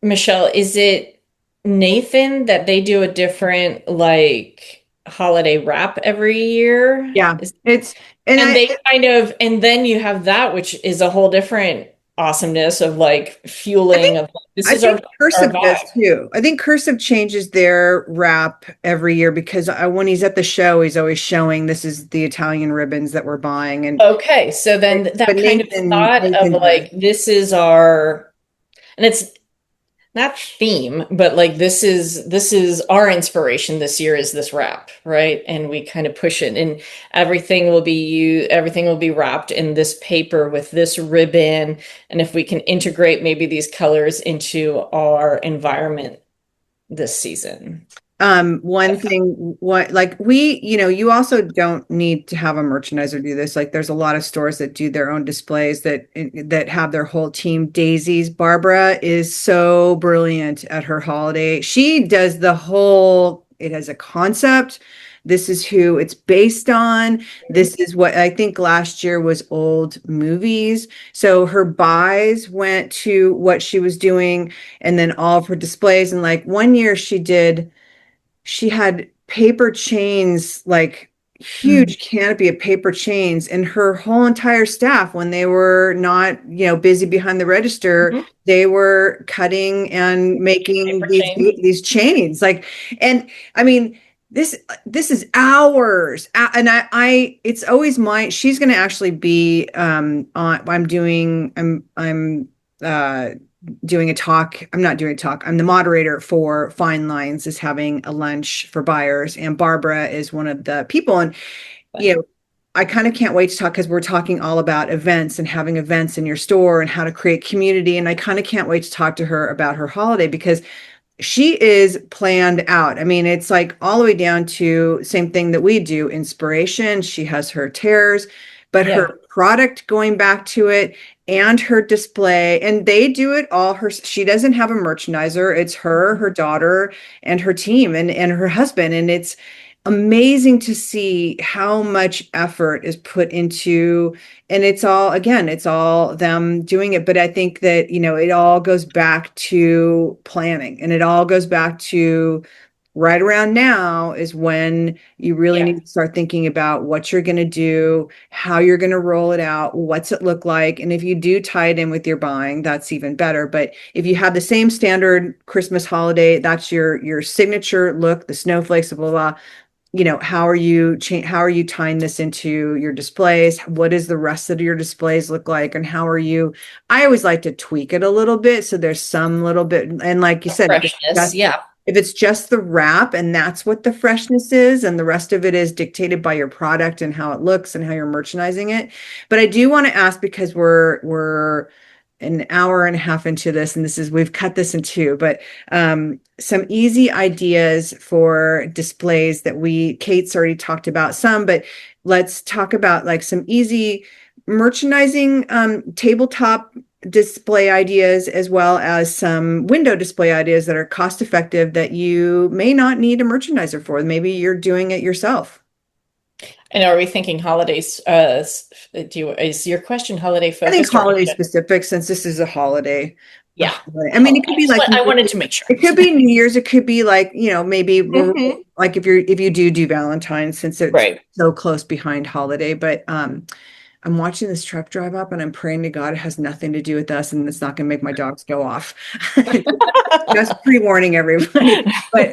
Michelle, is it Nathan that they do a different like holiday wrap every year? Yeah, it's, And they kind of, and then you have that, which is a whole different awesomeness of like I think fueling of this I is think our Cursive does vibe. too. I think Cursive changes their wrap every year, because when he's at the show, he's always showing this is the Italian ribbons that we're buying, and Okay, so then but that kind of Nathan thought of Nathan does. like this is our, and it's not theme, but like this is our inspiration this year is this wrap, right? And we kind of push it, and everything will be wrapped in this paper with this ribbon. And if we can integrate maybe these colors into our environment this season. One thing, what like we, you also don't need to have a merchandiser do this. Like there's a lot of stores that do their own displays that have their whole team. Daisy's Barbara is so brilliant at her holiday. She does the whole, it has a concept. This is who it's based on. This is what I think last year was old movies. So her buys went to what she was doing and then all of her displays. And like one year she had paper chains, like Mm. huge canopy of paper chains, and her whole entire staff, when they were not, busy behind the register, Mhm. they were cutting and making Paper chain. these chains. Like, and I mean, this is hours. And it's always she's going to actually be on. I'm doing a talk. I'm not doing a talk. I'm the moderator for Fine Lines is having a lunch for buyers, and Barbara is one of the people. And you know, I kind of can't wait to talk because we're talking all about events and having events in your store and how to create community. And I kind of can't wait to talk to her about her holiday because she is planned out. I mean, it's like all the way down to same thing that we do, inspiration. She has her tears, but Yeah. her product going back to it and her display, and they do it all she doesn't have a merchandiser. It's her daughter and her team and her husband. And it's amazing to see how much effort is put into, and it's all, again, it's all them doing it. But I think that, it all goes back to planning, and it all goes back to right around now is when you really Yeah. need to start thinking about what you're going to do, how you're going to roll it out, what's it look like. And if you do tie it in with your buying, that's even better. But if you have the same standard Christmas holiday, that's your signature look, the snowflakes, blah, blah, blah. How are you tying this into your displays? What does the rest of your displays look like? And how are you, I always like to tweak it a little bit. So there's some little bit, and like you said, Freshness. Yeah. if it's just the wrap and that's what the freshness is, and the rest of it is dictated by your product and how it looks and how you're merchandising it. But I do want to ask, because we're an hour and a half into this, and we've cut this in two, but some easy ideas for displays that Kate's already talked about some, but let's talk about like some easy merchandising, tabletop display ideas, as well as some window display ideas that are cost effective that you may not need a merchandiser for. Maybe you're doing it yourself. And are we thinking holidays? Is your question holiday I think focused or holiday in specific, since this is a holiday. Yeah. I mean, it could be like I wanted to make sure. it could be New Year's. It could be like, maybe Mhm. like if you do Valentine's, since it's Right. so close behind holiday. But I'm watching this truck drive up, and I'm praying to God it has nothing to do with us, and it's not going to make my dogs go off. Just pre-warning everybody. But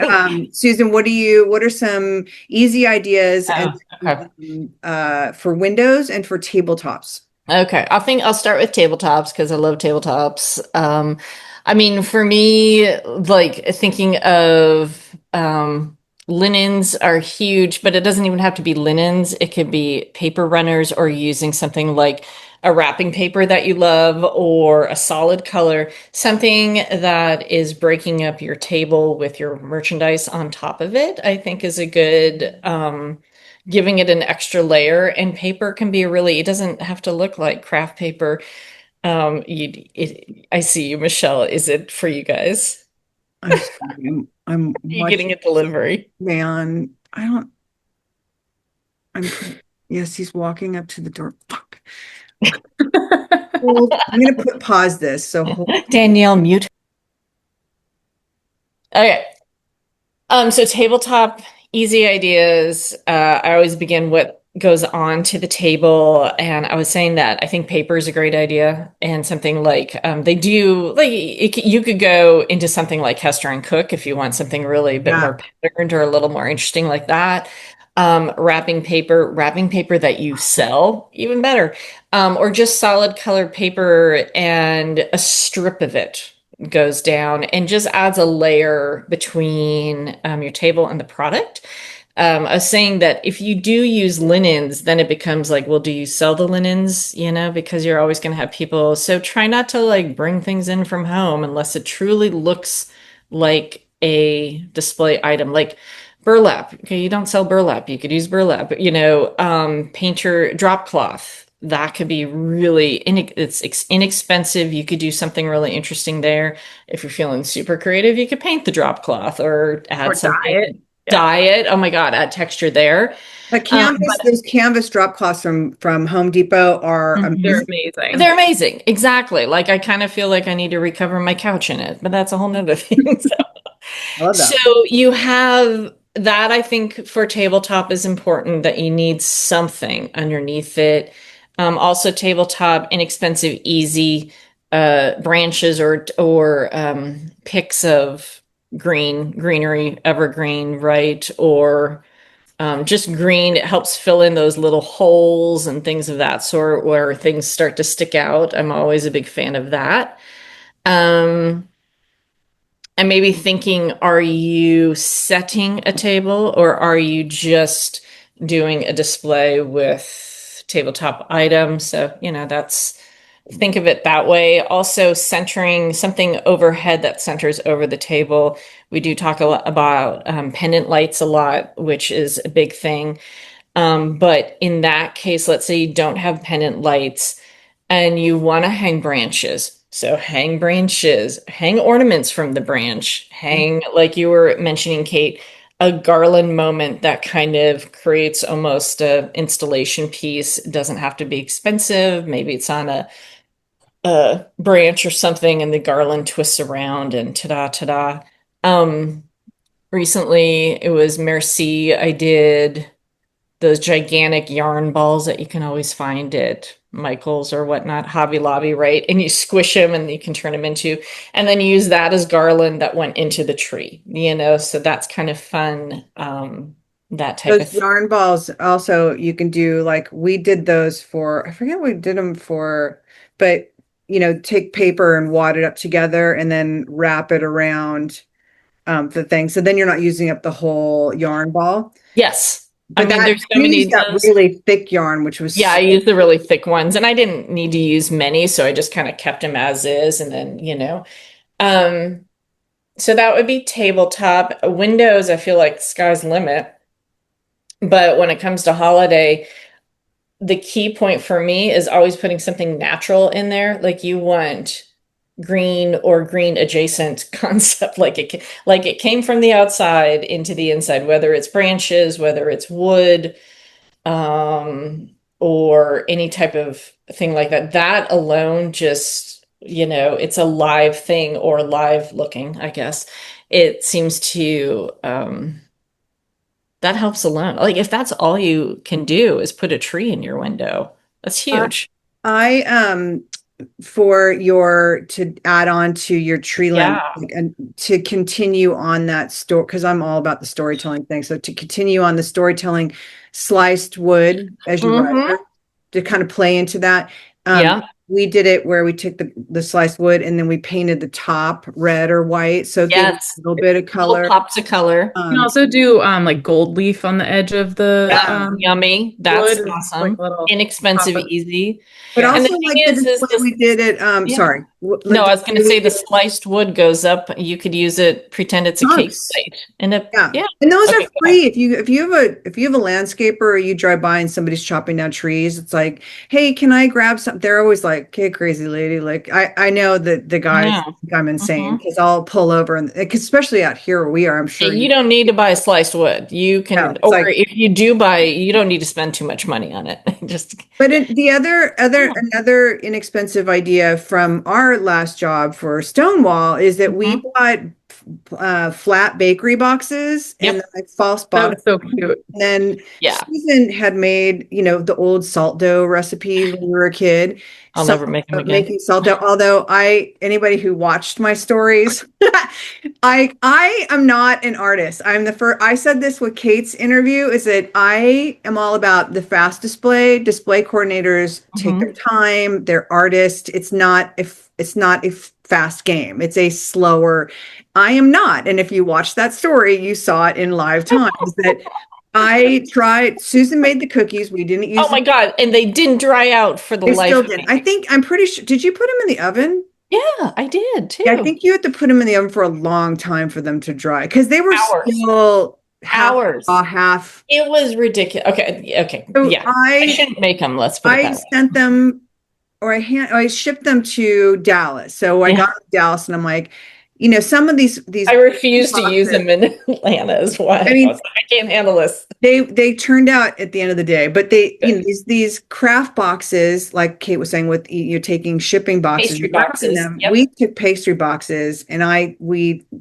Susan, what are some easy ideas and Oh, okay. for windows and for tabletops? Okay, I think I'll start with tabletops because I love tabletops. I mean, for me, like thinking of linens are huge, but it doesn't even have to be linens. It could be paper runners or using something like a wrapping paper that you love or a solid color, something that is breaking up your table with your merchandise on top of it, I think is a good giving it an extra layer. And paper can be it doesn't have to look like craft paper. I see you, Michelle. Is it for you guys? I'm sorry, I'm Are you getting watching, a delivery? man. I don't. I'm. Yes, he's walking up to the door. Fuck. I'm gonna pause this. So Danielle, mute. Okay. So tabletop, easy ideas. I always begin what goes on to the table, and I was saying that I think paper is a great idea, and something like they do like you could go into something like Hester and Cook if you want something really a bit yeah, more patterned or a little more interesting like that. Wrapping paper that you sell, even better, or just solid colored paper and a strip of it. goes down and just adds a layer between your table and the product. I was saying that if you do use linens, then it becomes like, well, do you sell the linens? You know, because you're always going to have people. So try not to like bring things in from home unless it truly looks like a display item, like burlap. Okay, you don't sell burlap. You could use burlap. You know, paint your drop cloth. That could be really it's inexpensive. You could do something really interesting there. If you're feeling super creative, you could paint the drop cloth or add Or something. diet. Yeah. Dye it. Oh my God, add texture there. A canvas, those canvas drop cloths from Home Depot are They're amazing. amazing. They're amazing. Exactly. Like I kind of feel like I need to recover my couch in it, but that's a whole nother thing. I love that. So you have that, I think for tabletop is important that you need something underneath it. Also tabletop, inexpensive, easy branches or picks of greenery, evergreen, right? Or just green. It helps fill in those little holes and things of that sort where things start to stick out. I'm always a big fan of that. Um, and maybe thinking, are you setting a table or are you just doing a display with tabletop items? So, you know, think of it that way. Also, centering something overhead that centers over the table. We do talk a lot about pendant lights a lot, which is a big thing. But in that case, let's say you don't have pendant lights and you want to hang branches. So hang branches, hang ornaments from the branch, hang, like you were mentioning, Kate, a garland moment that kind of creates almost a installation piece. It doesn't have to be expensive. Maybe it's on a branch or something and the garland twists around and ta-da, ta-da. Um, Recently it was Merci. I did those gigantic yarn balls that you can always find at Michael's or whatnot, Hobby Lobby, right? And you squish them and you can turn them into, and then use that as garland that went into the tree, you know? So that's kind of fun. That type of Those yarn balls also you can do like we did those for, I forget what we did them for, but take paper and wad it up together and then wrap it around the thing. So then you're not using up the whole yarn ball. yes. I But mean, that there's so we many used of that those. really thick yarn, which was Yeah, I used the really thick ones and I didn't need to use many, so I just kind of kept them as is and then, you know. Um, so that would be tabletop. Windows, I feel like sky's the limit. But when it comes to holiday, the key point for me is always putting something natural in there. Like you want green or green adjacent concept, like it came from the outside into the inside, whether it's branches, whether it's wood, or any type of thing like that. That alone just, you know, it's a live thing or live looking, I guess. It seems to that helps alone. Like if that's all you can do is put a tree in your window, that's I, huge. I for your to add on to your tree limb Yeah. and to continue on that story because I'm all about the storytelling thing. So to continue on the storytelling, sliced wood as you Hmm. write to kind of play into that. Um, Yeah. we did it where we took the sliced wood and then we painted the top red or white, so it gave it Yes. a little bit of Little color. pops of color. You can Um, also do like gold leaf on the edge of the yeah, Yummy. That's wood. It's like awesome. a little pop Inexpensive, of, easy. but yeah. And the also thing like the is display this, we did it. yeah. Sorry, No, I was going to say the we sliced wood goes up. You could use it, pretend it's a cake did plate. And it, Yeah. yeah. And those are Okay, go ahead. free. If you have a landscaper or you drive by and somebody's chopping down trees, it's like, hey, can I grab some? They're always like, okay, crazy lady. Like I know that the I guys know. think I'm insane Mhm. because I'll pull over and 'cause especially out here where we are, I'm sure You you don't need to buy sliced wood. You know. can, It's or like, if you do buy, you don't need to spend too much money on it. Just, but the other yeah. another inexpensive idea from our last job for Stonewall is that we Mhm. bought flat bakery boxes and Yep. like false That bottom. was so cute. And then Yeah. Susan had made, the old salt dough recipes when we were a kid. I'll So never make them again. making salt dough. Although anybody who watched my stories, I am not an artist. I'm the first. I said this with Kate's interview is that I am all about the fast display. Display coordinators take their Mhm. time. They're artists. It's not if fast game. It's a slower. I am not. And if you watch that story, you saw it in live time. Is that I tried. Susan made the cookies. We didn't use. Oh my God. And they didn't dry out for the They life still of didn't. me. I'm pretty sure. Did you put them in the oven? Yeah, I did Yeah, I too. think you had to put them in the oven for a long time for them to dry because they were Hours. still half Hours. raw, half. It was ridiculous. Okay. Okay. So Yeah. I shouldn't make them. Let's put it I that way. sent them, or I shipped them to Dallas. So I Yeah. got to Dallas, and I'm like, some of these I refuse to use boxes, them in Atlanta as well. I I mean, was like, I can't handle this. they turned out at the end of the day, but Good. these craft boxes, like Kate was saying, with you're taking shipping boxes, Pastry you're wrapping boxes. them. Yep. We took pastry boxes, and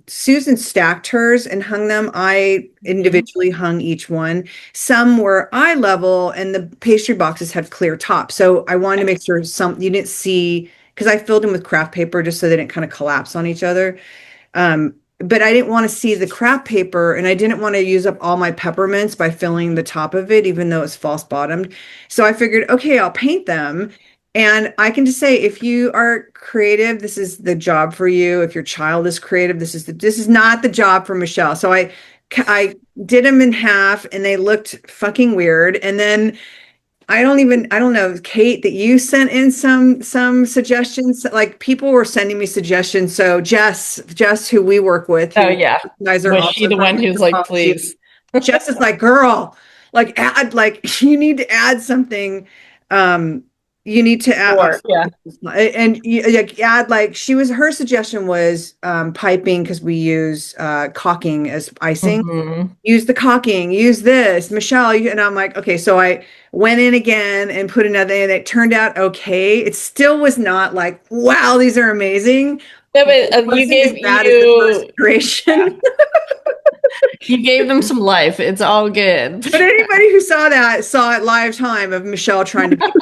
Susan stacked hers and hung them. I individually hung each one. Some were eye level, and the pastry boxes had clear tops. So I wanted to make sure you didn't see, because I filled them with craft paper just so they didn't kind of collapse on each other. But I didn't want to see the craft paper, and I didn't want to use up all my peppermints by filling the top of it, even though it's false bottomed. So I figured, okay, I'll paint them. And I can just say, if you are creative, this is the job for you. If your child is creative, this is not the job for Michelle. So I did them in half, and they looked fucking weird. And then I don't know, Kate, that you sent in some suggestions. Like, people were sending me suggestions. So Jess, who we work with, Oh yeah. you guys are Was also she the one who's like, please? Jess is like, girl, like add, like you need to add something. You need to add, Or, yeah. and like add, like her suggestion was piping, because we use caulking as icing. Mhm. Use the caulking, use this, Michelle. And I'm like, okay. So I went in again and put another, and it turned out okay. It still was not like, wow, these are amazing. No, but It you wasn't gave as bad as the first iteration. you gave them some life. It's all good. But anybody who saw it live time of Michelle trying to.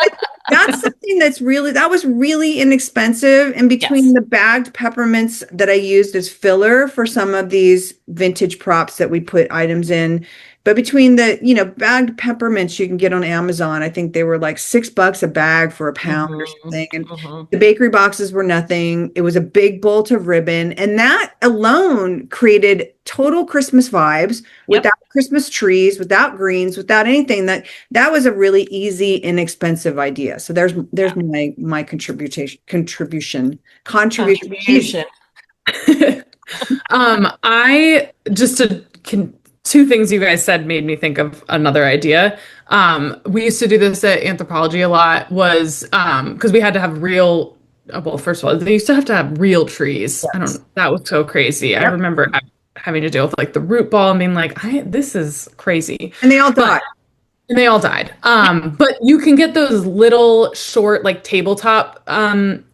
That's something that was really inexpensive. And between Yes. the bagged peppermints that I used as filler for some of these vintage props that we put items in, but between the, bagged peppermints you can get on Amazon, I think they were like $6 a bag for a pound or something. And the bakery boxes were nothing. It was a big bolt of ribbon. And that alone created total Christmas vibes without Christmas trees, without greens, without anything. That was a really easy, inexpensive idea. So there's my contribution. I just two things you guys said made me think of another idea. We used to do this at Anthropology a lot, was because we had to have real, well, first of all, they used to have to have real trees. Yes. I don't know, that was so crazy. Yep. I remember having to deal with like the root ball and being like, this is crazy. And they all died. And they all died. But you can get those little short, like tabletop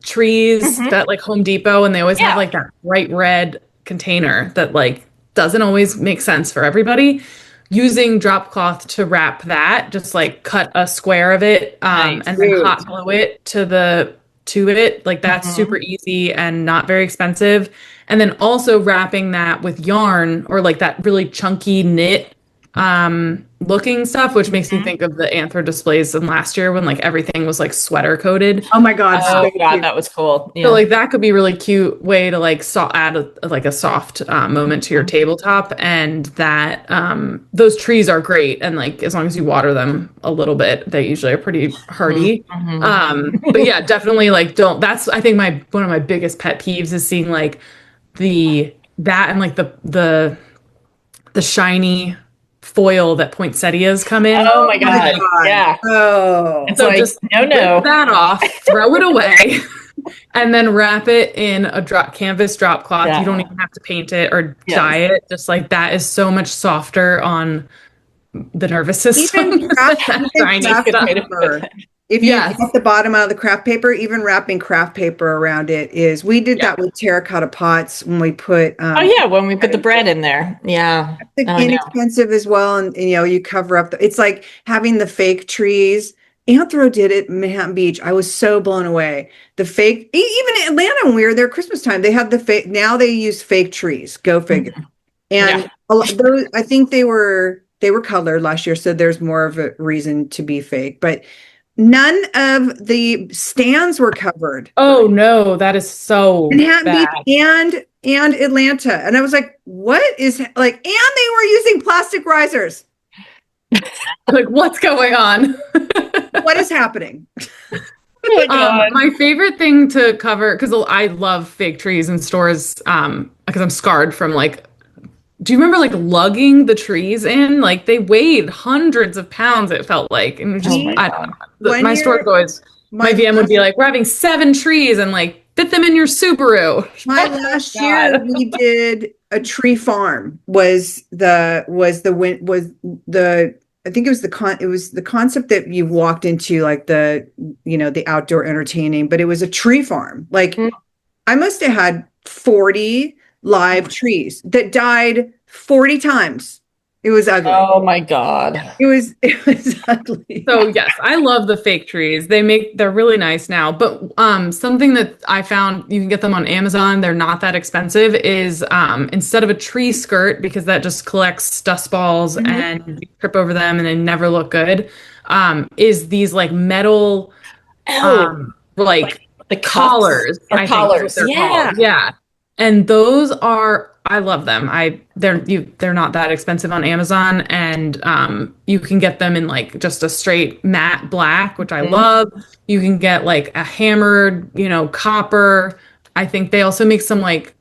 trees that like Home Depot, and they always have like that bright red container that like doesn't always make sense for everybody. Using drop cloth to wrap that, just like cut a square of it and then hot glue it to it. Like that's super easy and not very expensive. And then also wrapping that with yarn or like that really chunky knit looking stuff, which makes me think of the Anthro displays in last year when like everything was like sweater coated. Oh my God. Oh God, that was cool. Yeah. So like that could be a really cute way to like add a soft moment to your tabletop, and that those trees are great, and like as long as you water them a little bit, they usually are pretty hardy. But yeah, definitely like that's I think one of my biggest pet peeves is seeing like that and like the shiny foil that poinsettias come in. Oh my God. Yeah. Oh. It's So like, just no. rip that off, throw it away, and then wrap it in a canvas drop cloth. Yeah. You don't even have to paint it or dye it. Just like that is so much softer on the nervous system. Even craft paper. If you get the bottom out of the craft paper, even wrapping craft paper around it is. We did that with terracotta pots when we put. When we put the bread in there. Yeah. Inexpensive as well, and you cover up. It's like having the fake trees. Anthro did it in Manhattan Beach. I was so blown away. The fake, even in Atlanta, when we were there Christmas time, they had the fake. Now they use fake trees. Go figure. And those, I think they were colored last year, so there's more of a reason to be fake. But none of the stands were covered Oh no, that is so in Manhattan bad. Beach and Atlanta. And I was like, what is like, and they were using plastic risers. Like, what's going on? What is happening? Oh my God. My favorite thing to cover, because I love fake trees in stores, because I'm scarred from like, do you remember like lugging the trees in? Like they weighed hundreds of pounds, it felt like. And it just, Oh my I don't God. know. One My year, store's always, my VM would be like, we're having 7 trees and like fit them in your Subaru. my Oh last God. year we did a tree farm I think it was the concept that you walked into like the outdoor entertaining, but it was a tree farm. Like Mm. I must have had 40 live trees that died 40 times. It was ugly. Oh my God. It was ugly. So yes, I love the fake trees. They're really nice now. But something that I found, you can get them on Amazon, they're not that expensive, is instead of a tree skirt, because that just collects dust balls Mhm. and you trip over them and they never look good, is these like metal Oh, like the cuffs collars, or I think is what collars. they're Yeah. called. Yeah. And those are, I love them. They're not that expensive on Amazon, and you can get them in like just a straight matte black, which I Mhm. love. You can get like a hammered, copper. I think they also make some like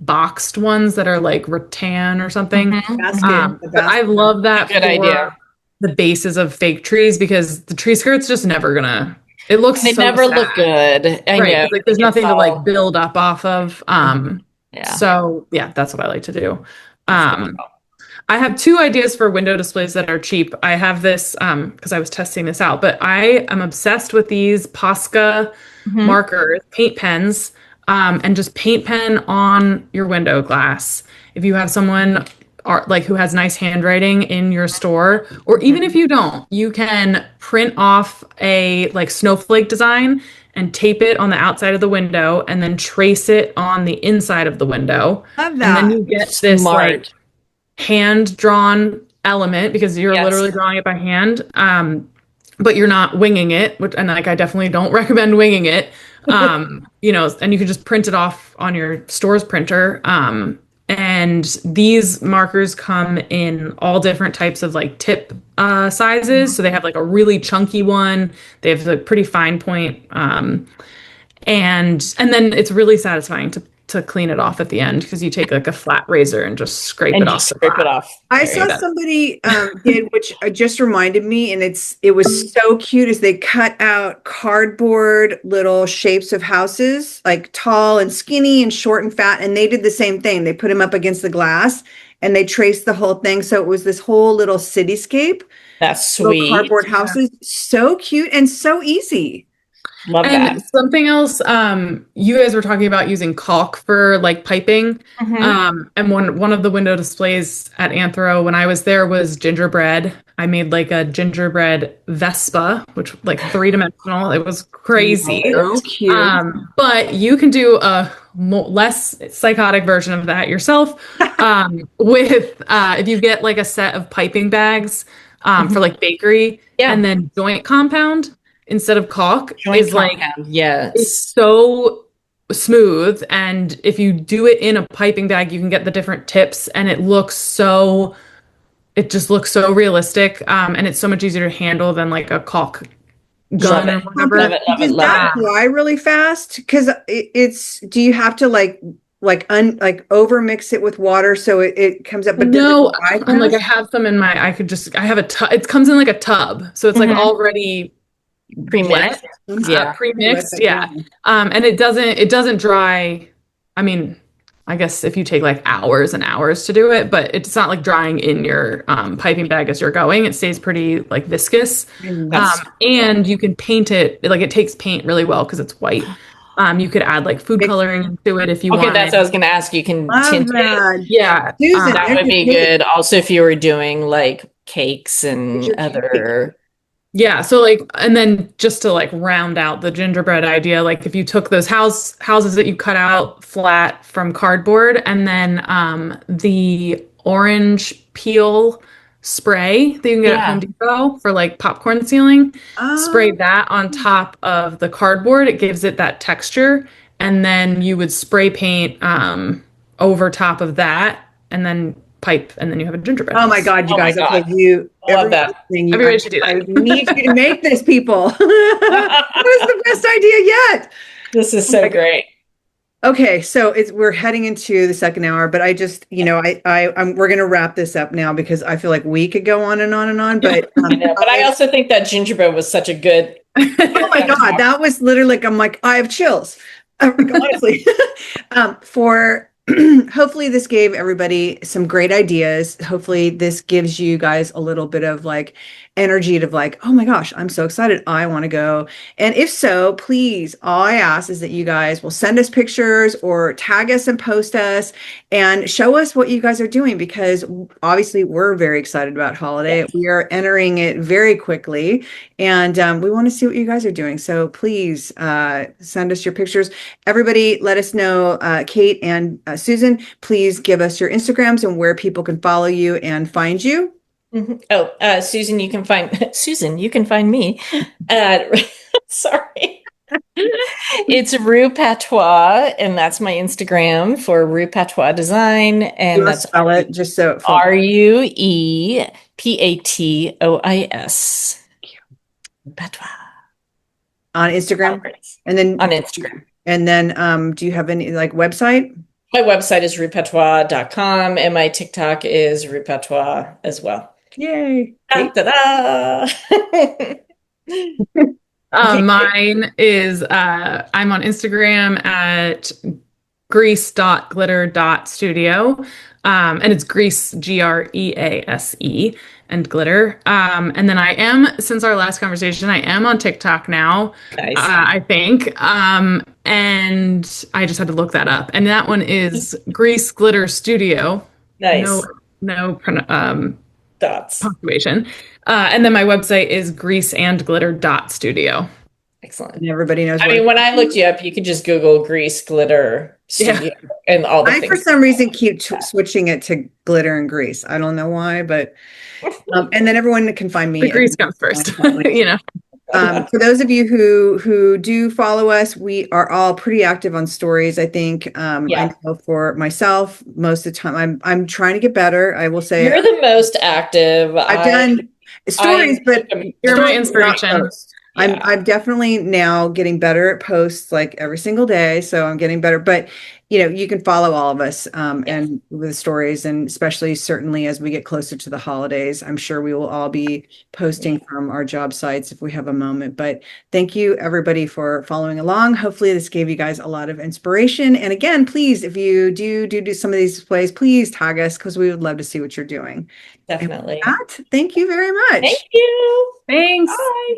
boxed ones that are like rattan or something. Mhm. The But I basket. love that Good for idea. the bases of fake trees, because the tree skirt's just never gonna. It looks They so never sad. look good. I Right, know. 'cause, like there's It's nothing to like all, build up off of. yeah. So yeah, that's what I like to do. That's good. Um, I have 2 ideas for window displays that are cheap. I have this because I was testing this out, but I am obsessed with these Posca Mhm. markers, paint pens, and just paint pen on your window glass. If you have someone like who has nice handwriting in your store, or even if you don't, you can print off a like snowflake design and tape it on the outside of the window and then trace it on the inside of the window. Love And then that. you get this like Smart. hand drawn element, because you're Yes. literally drawing it by hand. But you're not winging it, which, and like I definitely don't recommend winging it. And you can just print it off on your store's printer. And these markers come in all different types of like tip sizes. So they have like a really chunky one. They have a pretty fine point. And then it's really satisfying to clean it off at the end, because you take like a flat razor and just scrape And it off just the scrape it glass. off. I There saw you go. somebody did, which just reminded me, and it was so cute, is they cut out cardboard little shapes of houses, like tall and skinny and short and fat, and they did the same thing. They put them up against the glass and they traced the whole thing. So it was this whole little cityscape, That's little sweet. cardboard houses. So cute and so easy. Love And that. something else, you guys were talking about using caulk for like piping. And one of the window displays at Anthro when I was there was gingerbread. I made like a gingerbread Vespa, which like 3-dimensional. It was crazy. So cute. But you can do a less psychotic version of that yourself, with if you get like a set of piping bags for like bakery, Yeah. and then joint compound instead of caulk Joint is like compound. it's Yes. so smooth. And if you do it in a piping bag, you can get the different tips, and it just looks so realistic. And it's so much easier to handle than like a caulk gun or Love it. whatever. Love it. Love it. Does Love that it. dry really fast? Because do you have to like over mix it with water so it comes up, but does No, it dry I'm like I fast? have some in my. I have a tub. It comes in like a tub, so it's like Mhm. already Pre-mixed. wet, Yeah. pre-mixed. Yeah, and it doesn't dry. I mean, I guess if you take like hours and hours to do it, but it's not like drying in your piping bag as you're going. It stays pretty like viscous, That's and you can paint it. Like it takes paint really well because it's white. You could add like food coloring to it if you okay. wanted. That's what I was going to ask. You can Love tint it. that. Yeah, Susan, That would be educate. good. Also, if you were doing like cakes and your other. yeah. So like, and then just to like round out the gingerbread idea, like if you took those houses that you cut out flat from cardboard, and then the orange peel spray that you can get at Yeah. Home Depot for like popcorn sealing. Spray Oh, that on top of the cardboard. It gives it that texture. And then you would spray paint over top of that and then pipe, and then you have a gingerbread oh my house. God, you Oh my guys. Okay, God. Love everyone that. listening, Everybody should do that. I need you to make this, people. That is the best idea yet. This is Oh so my God. great. Okay, so we're heading into the second hour, but I just, we're gonna wrap this up now because I feel like we could go on and on and on. But I know, but I also think that gingerbread was such a good. oh my God, that was literally like, I'm like, I have chills. Honestly, for hopefully this gave everybody some great ideas. Hopefully this gives you guys a little bit of like energy to like, oh my gosh, I'm so excited. I want to go. And if so, please, all I ask is that you guys will send us pictures or tag us and post us and show us what you guys are doing, because obviously we're very excited about holiday. Yes. We are entering it very quickly, and we want to see what you guys are doing. So please send us your pictures. Everybody, let us know. Kate and Susan, please give us your Instagrams and where people can follow you and find you. Oh, Susan, you can find Susan. You can find me at. Sorry, it's Rue Patois, and that's my Instagram for Rue Patois Design, You and want to that's spell it just so folks. RUEPATOIS. Patois On Instagram, and then on Instagram. do you have any like website? My website is rupatois.com, and my TikTok is rupatois as well. Yay! Da, Kate? da, da. Mine is I'm on Instagram at grease.glitter.studio. And it's Grease, Grease, and glitter. And then I am, since our last conversation, I am on TikTok now, Nice. I think. And I just had to look that up. And that one is Grease Glitter Studio. Nice. No Dots. punctuation. And then my website is greaseandglitter.studio. Excellent. And everybody knows. I mean, when I looked you up, you could just Google Grease Glitter Studio and all the I, things. for some reason, keep switching it to glitter and grease. I don't know why, but and then everyone can find me. The grease comes first, For those of you who do follow us, we are all pretty active on stories. I think I know for myself, most of the time I'm trying to get better. I will say you're the most active. I've done stories, but you're my inspiration. I'm definitely now getting better at posts like every single day. So I'm getting better, but you can follow all of us and with stories, and especially certainly as we get closer to the holidays, I'm sure we will all be posting from our job sites if we have a moment. But thank you everybody for following along. Hopefully this gave you guys a lot of inspiration. And again, please, if you do some of these displays, please tag us because we would love to see what you're doing. Definitely. Thank you very much. Thank you. Thanks. Bye.